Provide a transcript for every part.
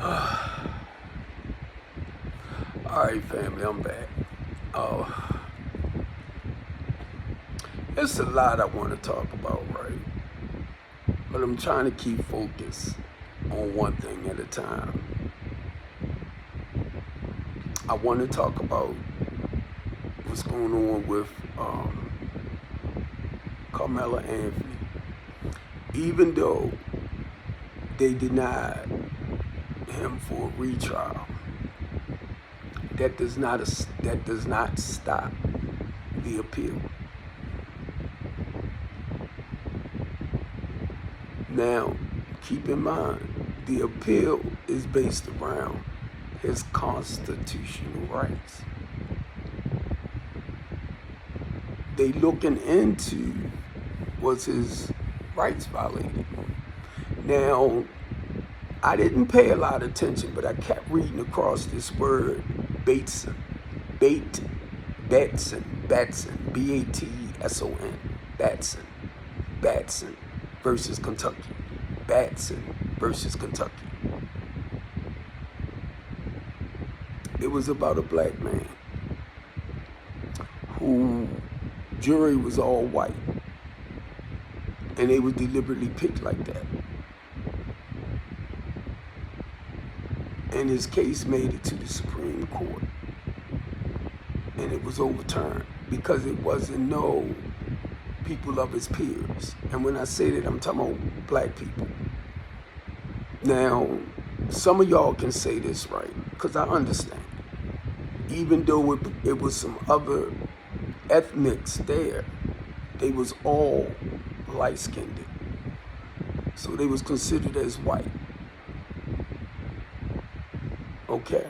All right, family, I'm back. Uh, it's a lot I want to talk about, right? But I'm trying to keep focus on one thing at a time. I want to talk about what's going on with Karmelo Anthony. Even though they denied him for a retrial, that does not stop the appeal. Now, keep in mind, the appeal is based around his constitutional rights. They looking into was his rights violated. Now, I didn't pay a lot of attention, but I kept reading across this word Batson, Batson, Batson, Batson versus Kentucky, Batson versus Kentucky. It was about a black man who jury was all white, and they was deliberately picked like that. And his case made it to the Supreme Court, and it was overturned because it wasn't no people of his peers. And when I say that, I'm talking about black people. Now, some of y'all can say this right, because I understand. Even though it was some other ethnics there, they was all light-skinned. So they was considered as white. Okay.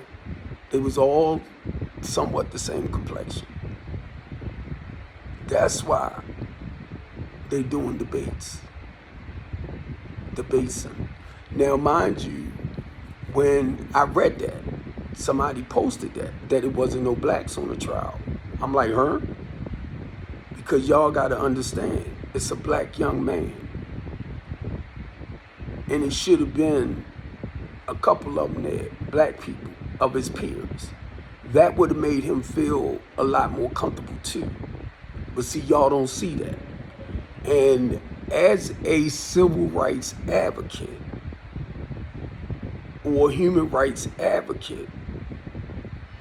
They was all somewhat the same complexion. That's why they doing debates. Debating. Now, mind you, when I read that, somebody posted that it wasn't no blacks on the trial. I'm like, huh? Because y'all gotta understand, it's a black young man. And it should have been a couple of them there, black people of his peers. That would have made him feel a lot more comfortable too. But see, y'all don't see that. And as a civil rights advocate or human rights advocate,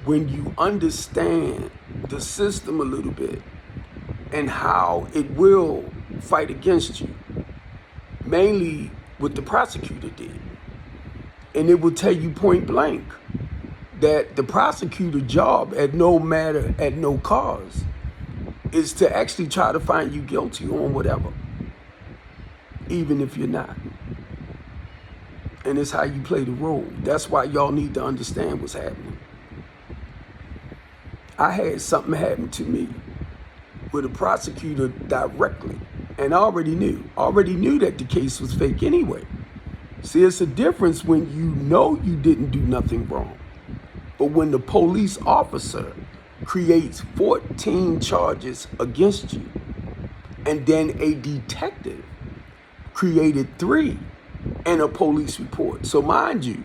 when you understand the system a little bit and how it will fight against you, mainly what the prosecutor did, and it will tell you point blank that the prosecutor's job at no cause is to actually try to find you guilty on whatever, even if you're not. And it's how you play the role. That's why y'all need to understand what's happening. I had something happen to me with a prosecutor directly, and I already knew that the case was fake anyway. See, it's a difference when you know you didn't do nothing wrong. But when the police officer creates 14 charges against you, and then a detective created 3 and a police report. So mind you,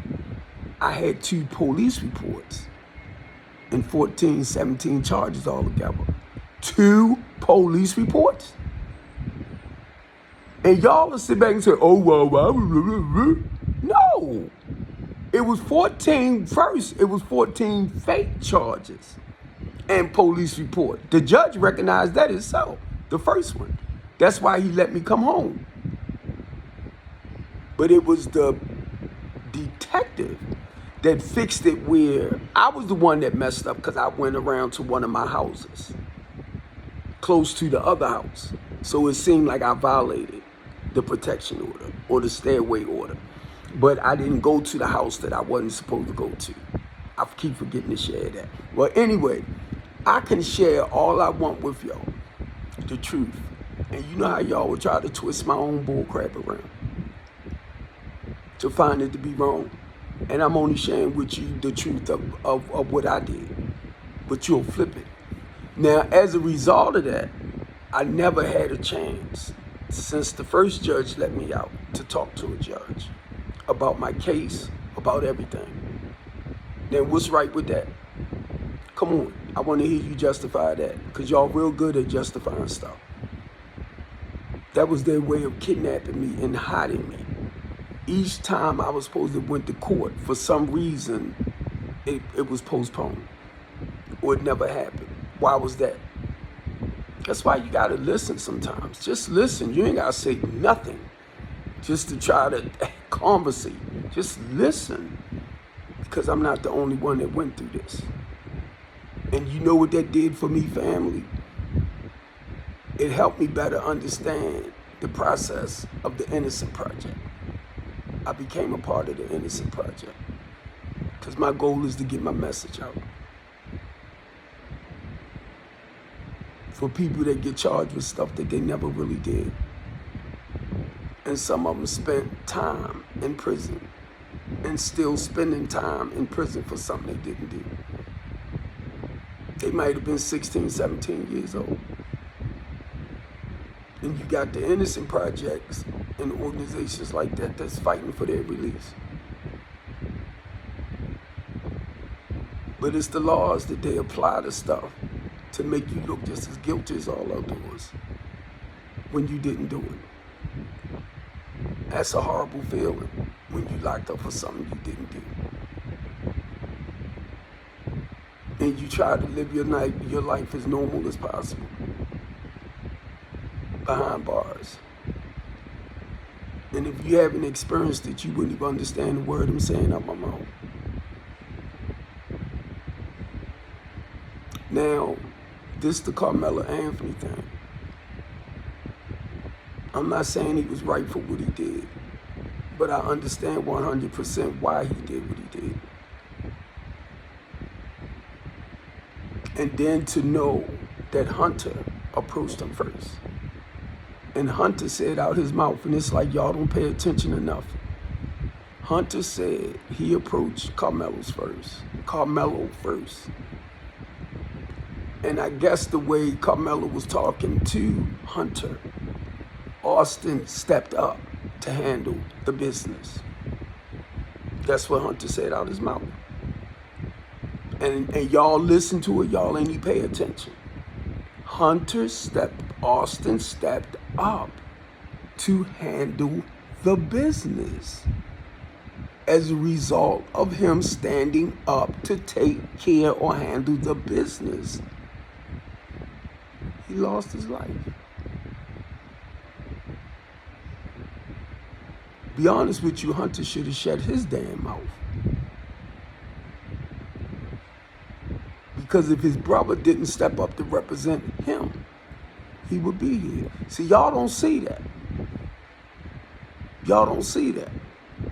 I had 2 police reports and 14, 17 charges altogether. 2 police reports? And y'all will sit back and say, oh, well, no. It was 14 first. It was 14 fake charges and police report. The judge recognized that itself, the first one. That's why he let me come home. But it was the detective that fixed it where I was the one that messed up because I went around to one of my houses close to the other house. So it seemed like I violated the protection order or the stay away order. But I didn't go to the house that I wasn't supposed to go to. I keep forgetting to share that. Well, anyway, I can share all I want with y'all, the truth. And you know how y'all would try to twist my own bullcrap around to find it to be wrong. And I'm only sharing with you the truth of what I did. But you'll flip it. Now, as a result of that, I never had a chance since the first judge let me out to talk to a judge about my case about everything. Then what's right with that? Come on, I want to hear you justify that, because y'all real good at justifying stuff. That was their way of kidnapping me and hiding me. Each time I was supposed to went to court, for some reason, it was postponed, or it never happened. Why was that? That's why you gotta listen sometimes. Just listen. You ain't gotta say nothing just to try to conversate. Just listen, because I'm not the only one that went through this. And you know what that did for me, family? It helped me better understand the process of the Innocent Project. I became a part of the Innocent Project because my goal is to get my message out. For people that get charged with stuff that they never really did. And some of them spent time in prison and still spending time in prison for something they didn't do. They might have been 16, 17 years old. And you got the Innocent Projects and organizations like that that's fighting for their release. But it's the laws that they apply to stuff to make you look just as guilty as all others when you didn't do it. That's a horrible feeling when you locked up for something you didn't do. And you try to live your life as normal as possible behind bars. And if you haven't experienced it, you wouldn't even understand the word I'm saying out my mouth. Now, this the Karmelo Anthony thing. I'm not saying he was right for what he did, but I understand 100% why he did what he did. And then to know that Hunter approached him first. And Hunter said out his mouth, and it's like y'all don't pay attention enough. Hunter said he approached Karmelo first. And I guess the way Karmelo was talking to Hunter, Austin stepped up to handle the business. That's what Hunter said out his mouth. And y'all listen to it, y'all ain't even pay attention. Austin stepped up to handle the business as a result of him standing up to take care or handle the business. He lost his life. Be honest with you, Hunter should have shut his damn mouth. Because if his brother didn't step up to represent him, he would be here. See, y'all don't see that. Y'all don't see that.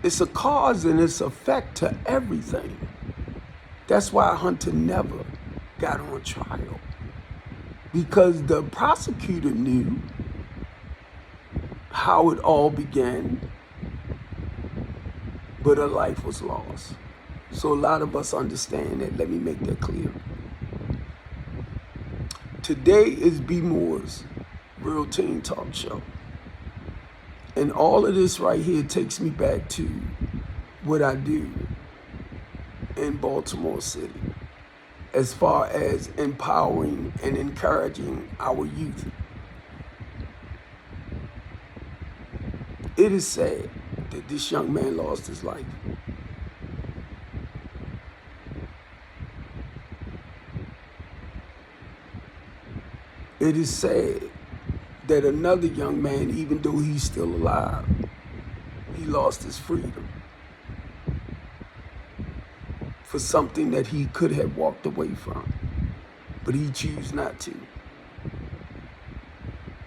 It's a cause and it's effect to everything. That's why Hunter never got on trial. Because the prosecutor knew how it all began, but a life was lost. So a lot of us understand that. Let me make that clear. Today is B. Moore's Real Teen Talk Show. And all of this right here takes me back to what I do in Baltimore City as far as empowering and encouraging our youth. It is sad that this young man lost his life. It is sad that another young man, even though he's still alive, he lost his freedom for something that he could have walked away from, but he chose not to.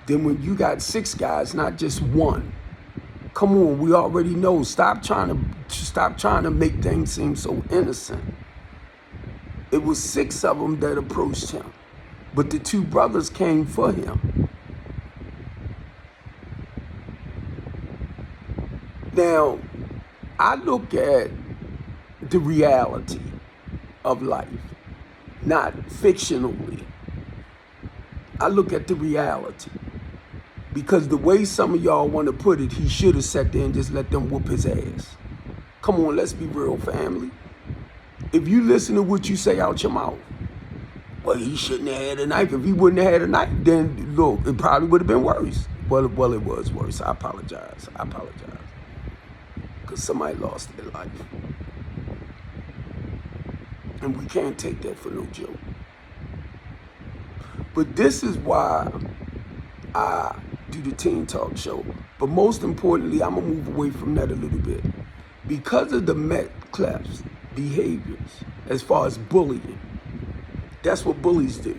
Then when you got 6 guys, not just one, come on, we already know. Stop trying to make things seem so innocent. It was 6 of them that approached him, but the 2 brothers came for him. Now, I look at the reality of life, not fictionally. I look at the reality. Because the way some of y'all want to put it, he should have sat there and just let them whoop his ass. Come on, let's be real, family. If you listen to what you say out your mouth, well, he shouldn't have had a knife. If he wouldn't have had a knife, then look, it probably would have been worse. Well, it was worse. I apologize. Because somebody lost their life. And we can't take that for no joke. But this is why I do the Teen Talk Show. But most importantly, I'm going to move away from that a little bit. Because of the Metcalf's behaviors, as far as bullying, that's what bullies do.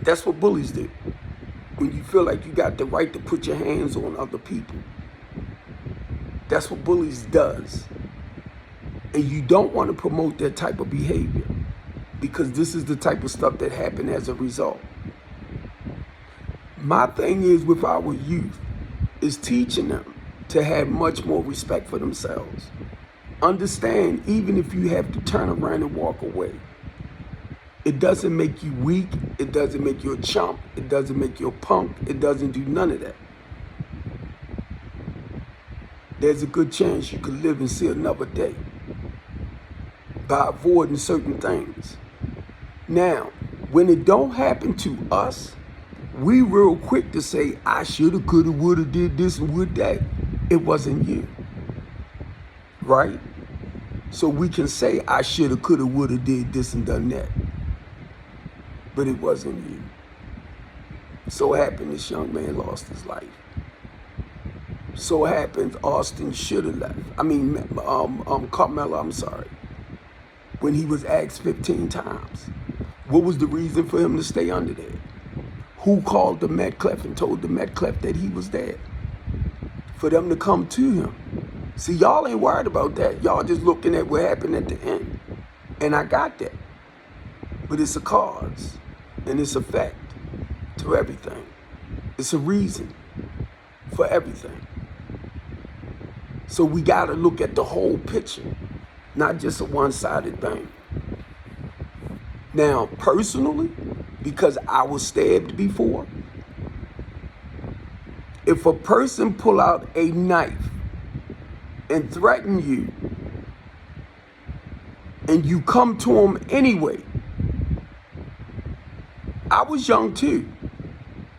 That's what bullies do. When you feel like you got the right to put your hands on other people. That's what bullies does. And you don't want to promote that type of behavior, because this is the type of stuff that happened as a result. My thing is with our youth is teaching them to have much more respect for themselves. Understand, even if you have to turn around and walk away, it doesn't make you weak. It doesn't make you a chump. It doesn't make you a punk. It doesn't do none of that. There's a good chance you could live and see another day by avoiding certain things. Now, when it don't happen to us, we real quick to say, I shoulda, coulda, woulda, did this and would that. It wasn't you, right? So we can say, I shoulda, coulda, woulda, did this and done that. But it wasn't you. So happened this young man lost his life. So happened Austin shoulda left. Karmelo, I'm sorry. When he was asked 15 times. What was the reason for him to stay under there? Who called the Metcalf and told the Metcalf that he was there? For them to come to him. See, y'all ain't worried about that. Y'all just looking at what happened at the end. And I got that. But it's a cause and it's effect to everything. It's a reason for everything. So we got to look at the whole picture, not just a one-sided thing. Now, personally, because I was stabbed before, if a person pull out a knife and threaten you, and you come to them anyway, I was young too,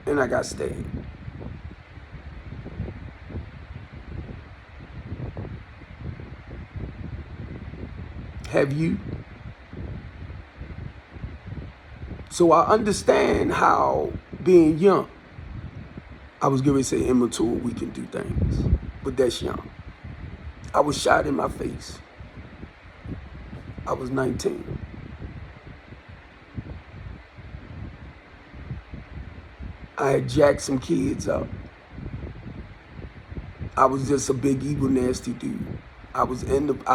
and I got stabbed. Have you? So I understand how being young, I was going to say immature, we can do things, but that's young. I was shot in my face. I was 19. I had jacked some kids up. I was just a big, evil, nasty dude. I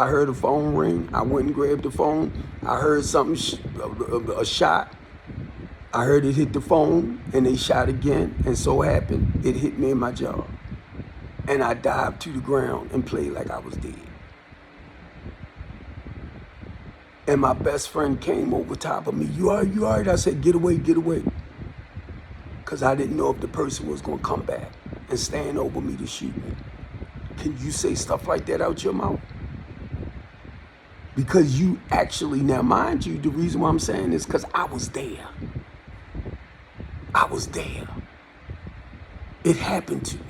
heard a phone ring. I went and grabbed the phone. I heard something, a shot. I heard it hit the phone, and they shot again, and so happened, it hit me in my jaw. And I dived to the ground and played like I was dead. And my best friend came over top of me. You all right? I said, get away. Because I didn't know if the person was going to come back and stand over me to shoot me. Can you say stuff like that out your mouth? Because you actually, now mind you, the reason why I'm saying this, because I was there. I was there. It happened to me.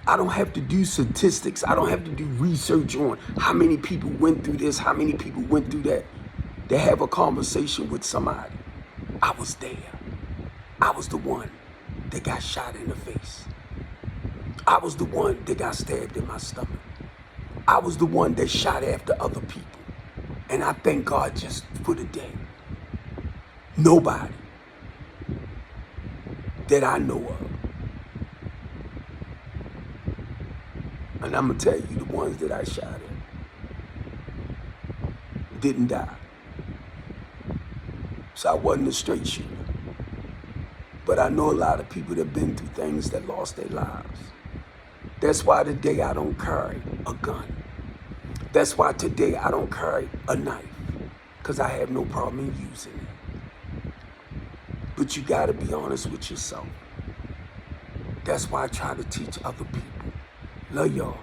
I don't have to do statistics. I don't have to do research on how many people went through this, how many people went through that, to have a conversation with somebody. I was there. I was the one that got shot in the face. I was the one that got stabbed in my stomach. I was the one that shot after other people. And I thank God just for the day. Nobody that I know of. And I'm going to tell you, the ones that I shot at didn't die. So I wasn't a straight shooter. But I know a lot of people that have been through things that lost their lives. That's why today I don't carry a gun. That's why today I don't carry a knife, because I have no problem in using it. But you got to be honest with yourself. That's why I try to teach other people. Love y'all.